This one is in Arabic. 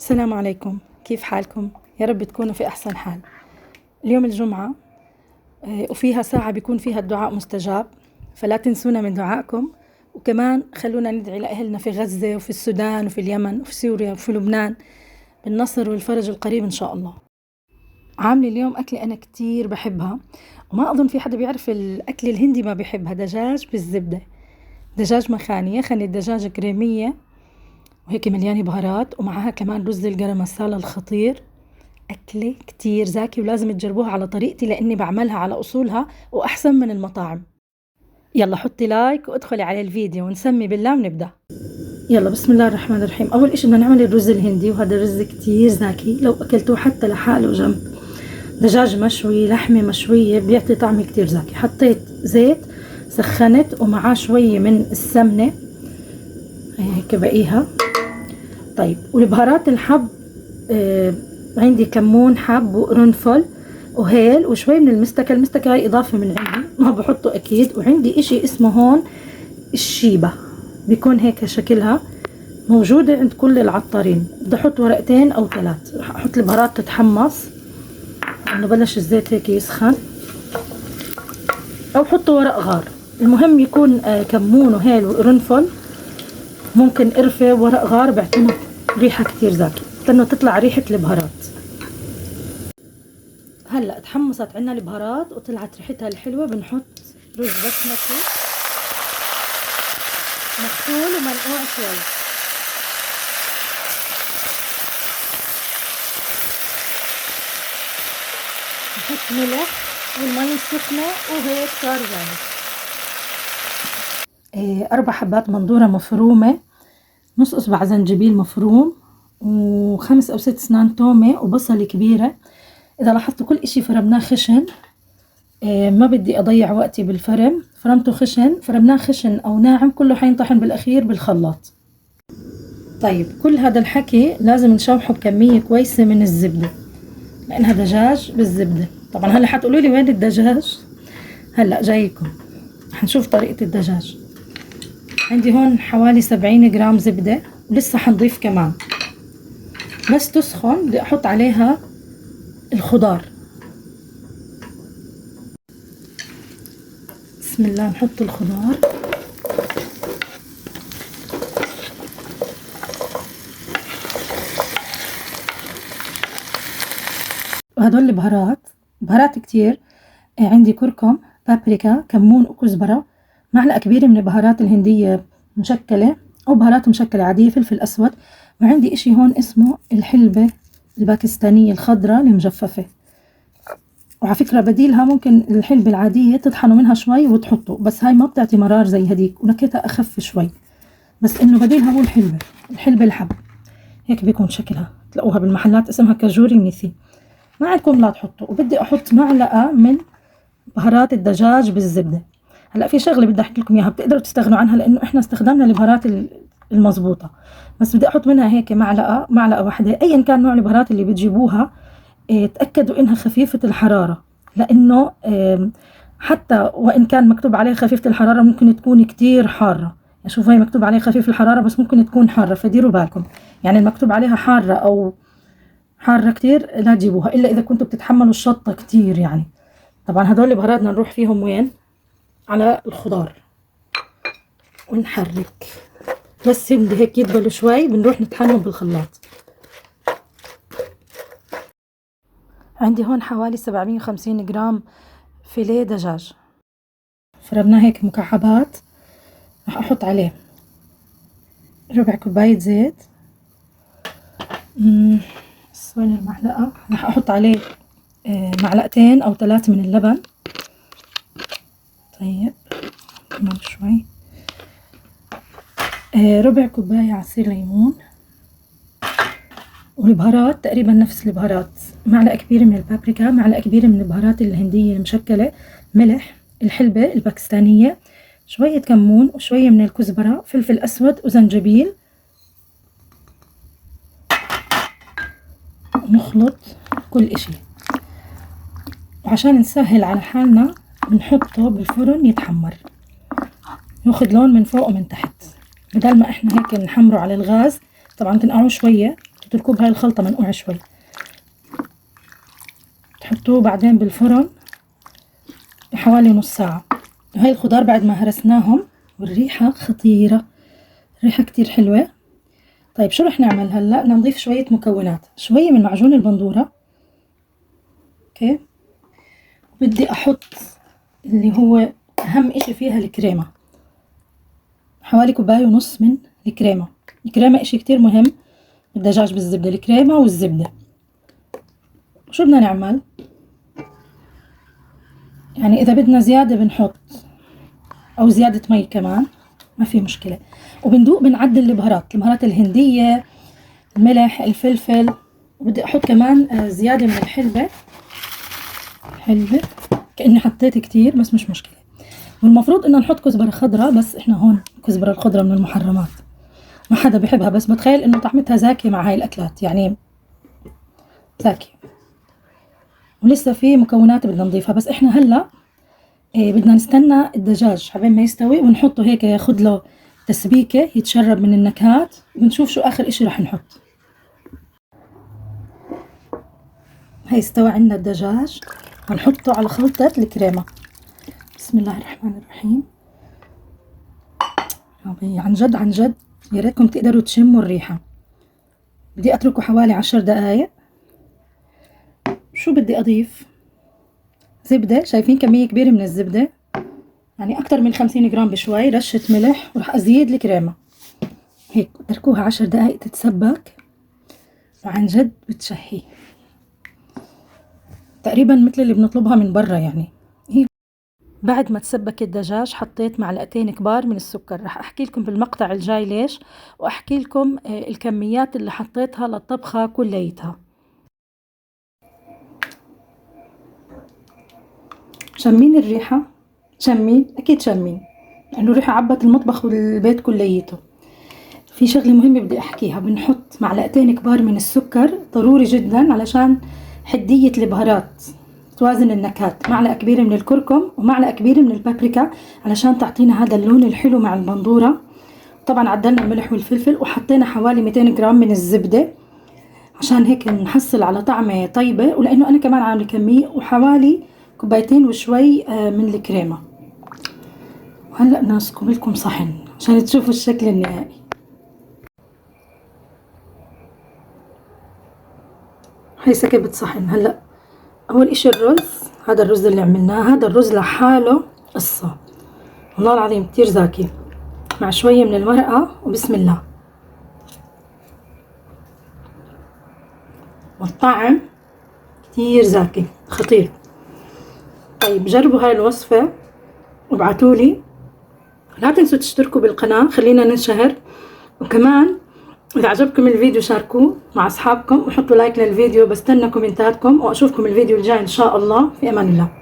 السلام عليكم، كيف حالكم؟ يا رب تكونوا في أحسن حال. اليوم الجمعة، وفيها ساعة بيكون فيها الدعاء مستجاب، فلا تنسونا من دعائكم. وكمان خلونا ندعي لأهلنا في غزة وفي السودان وفي اليمن وفي سوريا وفي لبنان بالنصر والفرج القريب إن شاء الله. عاملة اليوم أكلة أنا كتير بحبها، وما أظن في حدا بيعرف الأكل الهندي ما بيحبها. دجاج بالزبدة، دجاج مخاني، يخلي الدجاج كريمية وهيك مليانة بهارات، ومعها كمان رز الجرم مسالة الخطير. أكلة كتير زاكي ولازم تجربوها على طريقتي لأني بعملها على أصولها وأحسن من المطاعم. يلا حطي لايك وادخلي على الفيديو ونسمي بالله ونبدأ. يلا بسم الله الرحمن الرحيم. أول إشي بدنا نعمل الرز الهندي، وهذا الرز كتير زاكي لو أكلتوه حتى لحاله جنب دجاج مشوي، لحمة مشوية، بيعطي طعم كتير زاكي. حطيت زيت، سخنت ومعاه شوية من السمنة هيك بقيها. طيب، والبهارات الحب عندي كمون حب وقرنفل وهيل وشوي من المستكة. المستكة هاي إضافة من عندي، ما بحطه أكيد. وعندي إشي اسمه هون الشيبة، بيكون هيك شكلها، موجودة عند كل العطارين. بدي أحط ورقتين أو 3. رح أحط البهارات تتحمص لأنه بلش الزيت هيك يسخن، أو حطوا ورق غار. المهم يكون كمون وهيل وقرنفل، ممكن قرفة وورق غار، بيعطينا ريحة كتير زاكي، لأنه تطلع ريحة البهارات. هلا تحمصت عنا البهارات وطلعت ريحتها الحلوة. بنحط رز بسمتي مغسول ومنقوع شوي، نحط ملح والمي السخنة وهيك صار جاهز. 4 حبات بندورة مفرومة، نص اصبع زنجبيل مفروم، و5 أو 6 سنان تومة، وبصلة كبيرة. إذا لاحظتوا كل إشي فرمناه خشن، ما بدي أضيع وقتي بالفرم. فرمته خشن، فرمناه خشن أو ناعم، كله حينطحن بالأخير بالخلاط. طيب، كل هذا الحكي لازم نشوحه بكمية كويسة من الزبدة لأنها دجاج بالزبدة. طبعا هلا حتقولوا لي وين الدجاج؟ هلا جايكم حنشوف طريقة الدجاج. عندي هون حوالي 70 جرام زبدة، ولسه حنضيف كمان. بس تسخن بدي أحط عليها الخضار. بسم الله، نحط الخضار. وهدول البهارات، بهارات كتير. عندي كركم، بابريكا، كمون وكزبرة، معلقة كبيرة من البهارات الهندية مشكلة أو بهارات مشكلة عادية، فلفل أسود. وعندي إشي هون اسمه الحلبة الباكستانية الخضراء المجففة. وعلى فكرة بديلها ممكن الحلبة العادية تطحنوا منها شوي وتحطوا، بس هاي ما بتعطي مرار زي هديك ونكهتها أخف شوي. بس إنه بديلها هو الحلبة الحب، هيك بيكون شكلها، تلاقوها بالمحلات اسمها كاجوري ميثي. ما عندكم لا تحطوا. وبدي أحط معلقة من بهارات الدجاج بالزبدة. هلا في شغله بدي احكي لكم اياها، بتقدروا تستغنوا عنها لانه احنا استخدمنا البهارات المضبوطه، بس بدي احط منها هيك معلقه واحده. ايا كان نوع البهارات اللي بتجيبوها، تاكدوا انها خفيفه الحراره، لانه حتى وان كان مكتوب عليه خفيفه الحراره ممكن تكون كتير حاره. يعني شوفوا، هي مكتوب عليه خفيف الحراره بس ممكن تكون حاره، فديروا بالكم. يعني المكتوب عليها حاره او حاره كتير لا تجيبوها الا اذا كنتوا بتتحملوا الشطه كتير يعني. طبعا هدول البهارات بدنا نروح فيهم وين؟ على الخضار، ونحرك. بس بدي هيك يدبلوا شوي بنروح نطحنهم بالخلاط. عندي هون حوالي 750 جرام فيليه دجاج، فرمناه هيك مكعبات. راح احط عليه ربع كوباية زيت، وين المعلقة؟ راح احط عليه معلقتين او 3 من اللبن. طيب كمان شوي. ربع كوباية عصير ليمون. والبهارات تقريبا نفس البهارات، معلقة كبيرة من البابريكا، معلقة كبيرة من البهارات الهندية المشكلة، ملح، الحلبة الباكستانية، شوية كمون وشوية من الكزبرة، فلفل أسود وزنجبيل. ونخلط كل إشي، وعشان نسهل على حالنا بنحطه بالفرن يتحمر، ياخد لون من فوق ومن تحت، بدل ما احنا هيك نحمره على الغاز. طبعا تنقعوه شوية تتركوه بهاي الخلطة منقوع شوي، تحطوه بعدين بالفرن حوالي نص ساعة. وهي الخضار بعد ما هرسناهم والريحة خطيرة، ريحة كتير حلوة. طيب شو رح نعمل هلأ؟ بدنا نضيف شوية مكونات، شوية من معجون البندورة، اوكي. بدي احط اللي هو اهم اشي فيها الكريمة، حوالي كوباية ونص من الكريمة. الكريمة اشي كتير مهم بالدجاج بالزبدة، الكريمة والزبدة. شو بدنا نعمل؟ يعني اذا بدنا زيادة بنحط، او زيادة مي كمان ما في مشكلة. وبندوق بنعدل البهارات الهندية، الملح، الفلفل. بدي احط كمان زيادة من الحلبة، كأني حطيت كتير بس مش مشكلة. والمفروض انه نحط كزبرة خضراء، بس احنا هون كزبرة الخضراء من المحرمات، ما حدا بيحبها، بس بتخيل انه طعمتها زاكية مع هاي الاكلات، يعني زاكية. ولسه في مكونات بدنا نضيفها، بس احنا هلا بدنا نستنى الدجاج حبين ما يستوي ونحطه هيك ياخد له تسبيكة يتشرب من النكهات، ونشوف شو اخر اشي رح نحط. هاي استوى عندنا الدجاج، هنحطه على خلطة الكريمة. بسم الله الرحمن الرحيم. عن جد عن جد يا ريتكم تقدروا تشموا الريحة. بدي اتركه حوالي 10 دقايق. شو بدي اضيف؟ زبدة، شايفين كمية كبيرة من الزبدة، يعني اكتر من 50 جرام بشوي، رشة ملح، وراح ازيد الكريمة. هيك اتركوها 10 دقايق تتسبك، وعن جد بتشهي تقريبا مثل اللي بنطلبها من برا. يعني هي بعد ما تسبك الدجاج حطيت معلقتين كبار من السكر. رح احكي لكم بالمقطع الجاي ليش، واحكي لكم الكميات اللي حطيتها للطبخة كليتها. شمين الريحة؟ شمين؟ اكيد شمين، لانه الريحة عبت المطبخ والبيت كليته. في شغلة مهمة بدي احكيها، بنحط معلقتين كبار من السكر ضروري جدا علشان حدية البهارات، توازن النكهات. معلقة كبيرة من الكركم ومعلقة كبيرة من البابريكا علشان تعطينا هذا اللون الحلو مع البندورة. طبعا عدلنا الملح والفلفل، وحطينا حوالي 200 جرام من الزبدة عشان هيك نحصل على طعمة طيبة، ولانه انا كمان عاملة كمية، وحوالي كوبايتين وشوي من الكريمة. وهلأ بدنا نسكب لكم صحن عشان تشوفوا الشكل النهائي. هاي سكبت صحن. هلأ اول اشي الرز، هذا الرز اللي عملناه، هذا الرز لحاله قصة والله العظيم كتير زاكي، مع شوية من المرقة، وبسم الله. والطعم كتير زاكي خطير. طيب جربوا هاي الوصفة وابعتولي. لا تنسوا تشتركوا بالقناة، خلينا ننشهر. وكمان إذا عجبكم الفيديو شاركوه مع أصحابكم، وحطوا لايك للفيديو. بستنى كومنتاتكم، وأشوفكم الفيديو الجاي إن شاء الله. في أمان الله.